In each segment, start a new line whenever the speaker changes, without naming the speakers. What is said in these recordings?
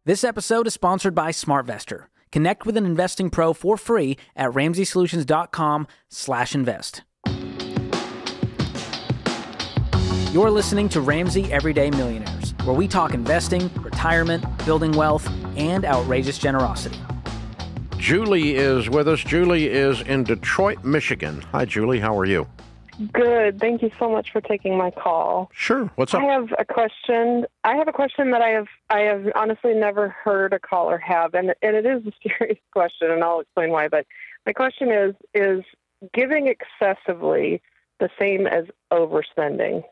This episode is sponsored by SmartVestor. Connect with an investing pro for free at RamseySolutions.com/invest. You're listening to Ramsey Everyday Millionaires, where we talk investing, retirement, building wealth, and outrageous generosity.
Julie is with us. Julie is in Detroit, Michigan. Hi, Julie. How are you?
Good. Thank you so much for taking my call.
Sure. What's up?
I have a question that I have honestly never heard a caller have, and it is a serious question, and I'll explain why. But my question is giving excessively the same as overspending?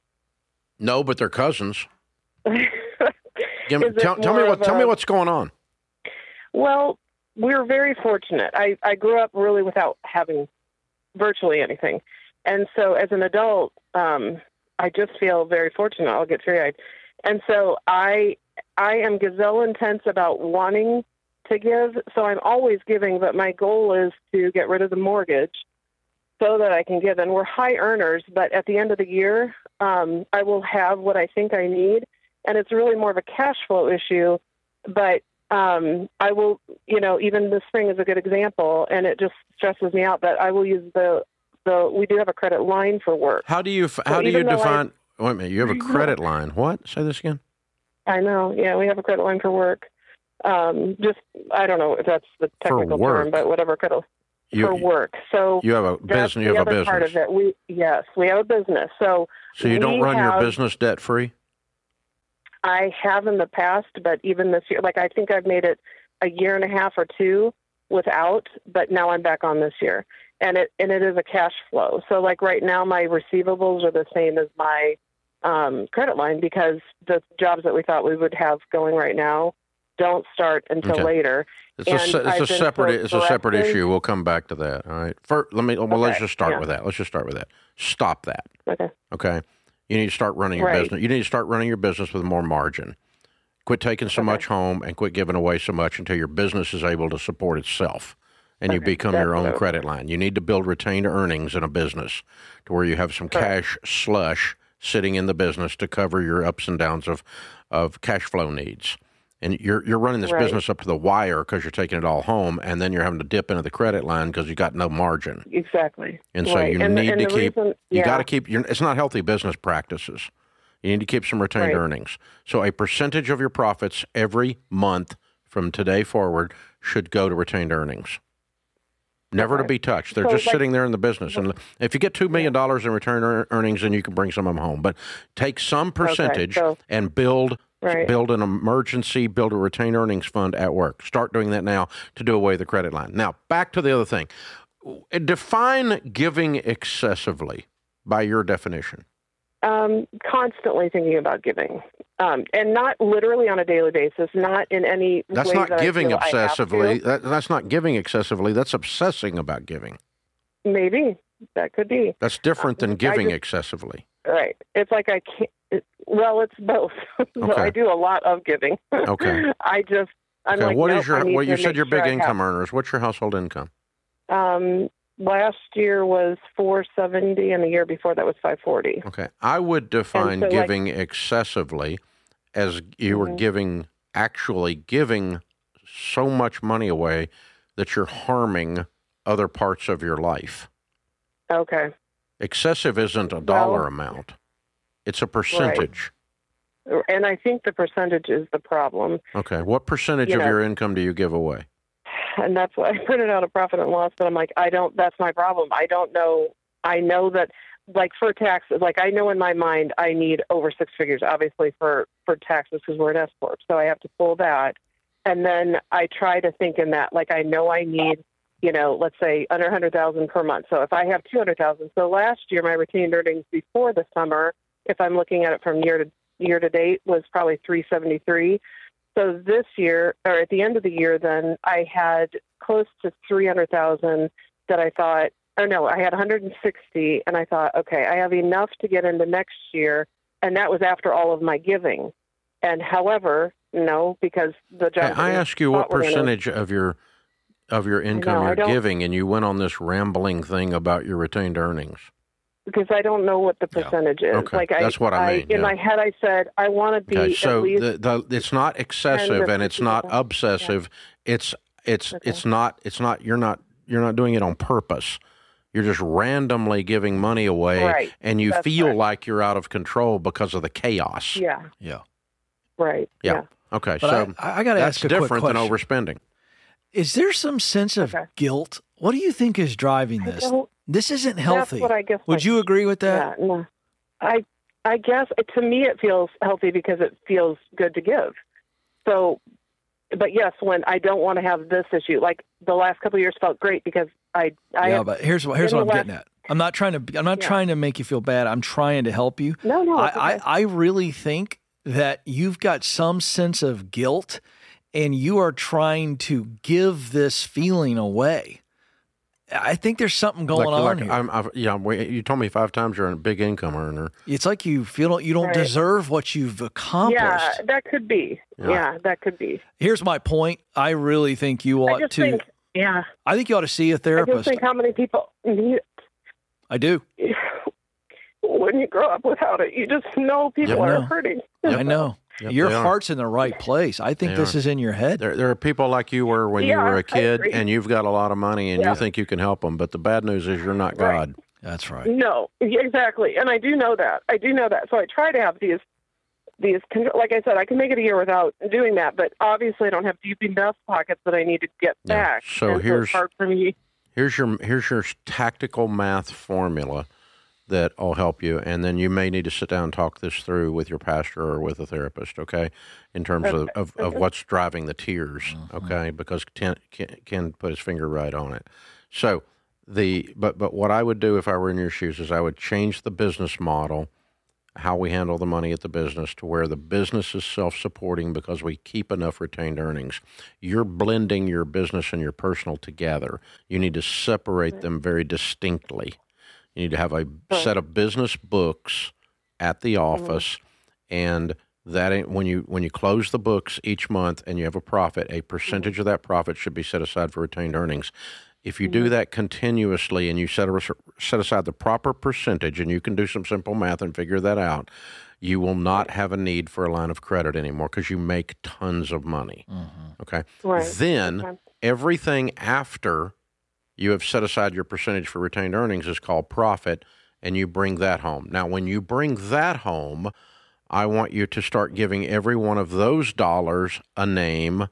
No, but they're cousins. Tell me what's going on.
Well, we're very fortunate. I grew up really without having virtually anything. And so as an adult, I just feel very fortunate. I'll get teary-eyed. And so I am gazelle intense about wanting to give. So I'm always giving, but my goal is to get rid of the mortgage so that I can give. And we're high earners, but at the end of the year, I will have what I think I need. And it's really more of a cash flow issue. But I will, even this spring is a good example, and it just stresses me out, but I will use we do have a credit line for work.
How do you define? Wait a minute. You have a credit line. What? Say this again. I
know. Yeah, we have a credit line for work. I don't know if that's the technical term, but whatever credit for work. So
you have a business. You have a business. Part of it.
We have a business. So
you don't run your business debt free?
I have in the past, but even this year, I think I've made it a year and a half or two without, but now I'm back on this year. And it is a cash flow. So right now my receivables are the same as my credit line because the jobs that we thought we would have going right now don't start until later.
It's a separate issue. We'll come back to that. All right. First, let's just start with that. Stop that. Okay. You need to start running your business. You need to start running your business with more margin. Quit taking so much home and quit giving away so much until your business is able to support itself. And you become your own credit line. You need to build retained earnings in a business to where you have some cash slush sitting in the business to cover your ups and downs of cash flow needs. And you're running this business up to the wire because you're taking it all home, and then you're having to dip into the credit line because you got no margin.
Exactly.
And so you need to keep. You got to keep. It's not healthy business practices. You need to keep some retained earnings. So a percentage of your profits every month from today forward should go to retained earnings. Never to be touched. They're just sitting there in the business. And if you get $2 million in return earnings, then you can bring some of them home. But take some percentage and build an emergency, build a retained earnings fund at work. Start doing that now to do away with the credit line. Now, back to the other thing. Define giving excessively by your definition.
Constantly thinking about giving. And not literally on a daily basis, not in any
That's
way
not
that
giving obsessively.
That's
not giving excessively. That's obsessing about giving.
Maybe. That could be.
That's different than giving excessively.
Right. It's like I can't. It's both. So I do a lot of giving.
Okay. What is your? Well, you said you're big income earners. What's your household income?
Last year was $470, and the year before that was $540.
Okay. I would define giving excessively as you were giving so much money away that you're harming other parts of your life.
Okay.
Excessive isn't a dollar amount. It's a percentage.
Right. And I think the percentage is the problem.
Okay. What percentage of your income do you give away?
And that's why I printed out a profit and loss, but I'm like, that's my problem. I don't know. I know that, for taxes, I know in my mind I need over six figures, obviously, for taxes because we're an S Corp. So I have to pull that. And then I try to think in that, I know I need, let's say under 100,000 per month. So if I have 200,000, so last year my retained earnings before the summer, if I'm looking at it from year to date, was probably 373. So this year, or at the end of the year, then I had close to 300,000 that I thought, I had 160, and I thought, okay, I have enough to get into next year, and that was after all of my giving. And however, no, because the job.
I ask you what percentage of your income you're giving, and you went on this rambling thing about your retained earnings.
because I don't know what the percentage is.
Okay.
Like
that's what I mean.
In my head, I said I want to be.
Okay. So
at least
it's not excessive and it's not obsessive. Yeah. It's not. You're not doing it on purpose. You're just randomly giving money away, and you feel like you're out of control because of the chaos.
Yeah.
Yeah.
Right. Yeah.
Okay.
But
so
I got to ask a quick question.
That's different than overspending. Is
there some sense of guilt? What do you think is driving this? This isn't healthy.
That's what I guess.
Would you agree with that?
Yeah. No. I guess to me it feels healthy because it feels good to give. So, but yes, when I don't want to have this issue, like the last couple of years felt great because
but here's what I'm getting at. I'm not trying to make you feel bad. I'm trying to help you.
No.
I really think that you've got some sense of guilt and you are trying to give this feeling away. I think there's something going on here.
You told me 5 times you're a big income earner.
It's like you feel you don't deserve what you've accomplished.
Yeah, that could be. Yeah, that could be.
Here's my point. I really think you ought to. I think you ought to see a therapist.
I just think how many people need it.
I do.
When you grow up without it, you just know people are hurting.
I know. Yep, your heart's in the right place. I think this is in your head.
There are people like you were when you were a kid, and you've got a lot of money, and you think you can help them. But the bad news is you're not God.
That's right.
No, exactly. And I do know that. So I try to have these. Like I said, I can make it a year without doing that, but obviously I don't have deep enough pockets that I need to get back.
So
it's hard for me.
Here's your tactical math formula that will help you, and then you may need to sit down and talk this through with your pastor or with a therapist, okay, in terms of what's driving the tears, okay, because Ken put his finger right on it. So but what I would do if I were in your shoes is I would change the business model, how we handle the money at the business, to where the business is self-supporting because we keep enough retained earnings. You're blending your business and your personal together. You need to separate them very distinctly. You need to have a set of business books at the office, and that when you close the books each month and you have a profit, a percentage of that profit should be set aside for retained earnings. If you do that continuously and you set aside the proper percentage, and you can do some simple math and figure that out, you will not have a need for a line of credit anymore because you make tons of money. Okay?
Right.
Then everything after you have set aside your percentage for retained earnings is called profit, and you bring that home. Now, when you bring that home, I want you to start giving every one of those dollars a name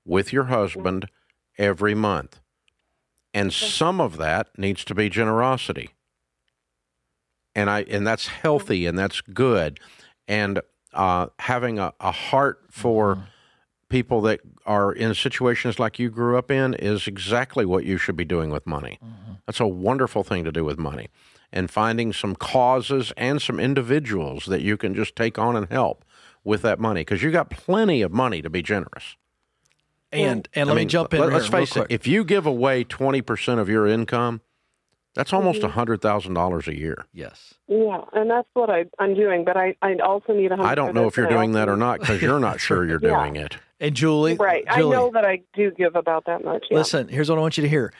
with your husband every month. And some of that needs to be generosity. And that's healthy and that's good. And having a heart for people that are in situations like you grew up in is exactly what you should be doing with money. That's a wonderful thing to do with money. And finding some causes and some individuals that you can just take on and help with that money, because you got plenty of money to be generous.
And let me jump in.
Let's face it. If you give away 20% of your income, that's almost $100,000 a year.
Yes.
Yeah, and that's what I'm doing. But I also need 100%.
I don't know if you're doing that or not because you're not sure you're doing it.
And Julie,
I know that I do give about that much. Yeah.
Listen, here's what I want you to hear.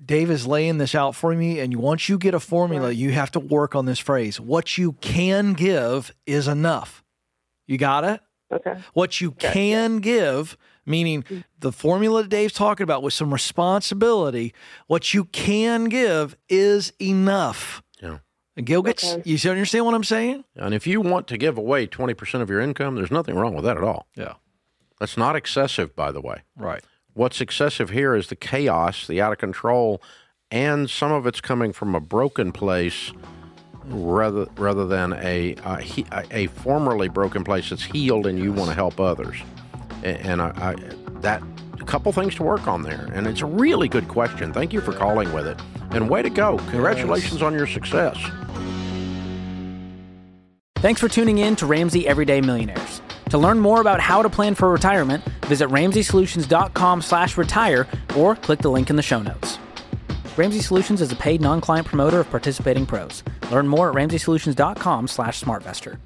Dave is laying this out for me, and once you get a formula, you have to work on this phrase. What you can give is enough. You got it?
Okay.
What you can give, meaning the formula that Dave's talking about with some responsibility, what you can give is enough.
Yeah.
And Gil you understand what I'm saying?
And if you want to give away 20% of your income, there's nothing wrong with that at all.
Yeah.
That's not excessive, by the way.
Right.
What's excessive here is the chaos, the out of control, and some of it's coming from a broken place rather than a formerly broken place that's healed and you want to help others. And that a couple things to work on there. And it's a really good question. Thank you for calling with it. And way to go. Congratulations on your success.
Thanks for tuning in to Ramsey Everyday Millionaires. To learn more about how to plan for retirement, visit RamseySolutions.com/retire or click the link in the show notes. Ramsey Solutions is a paid non-client promoter of participating pros. Learn more at RamseySolutions.com/SmartVestor.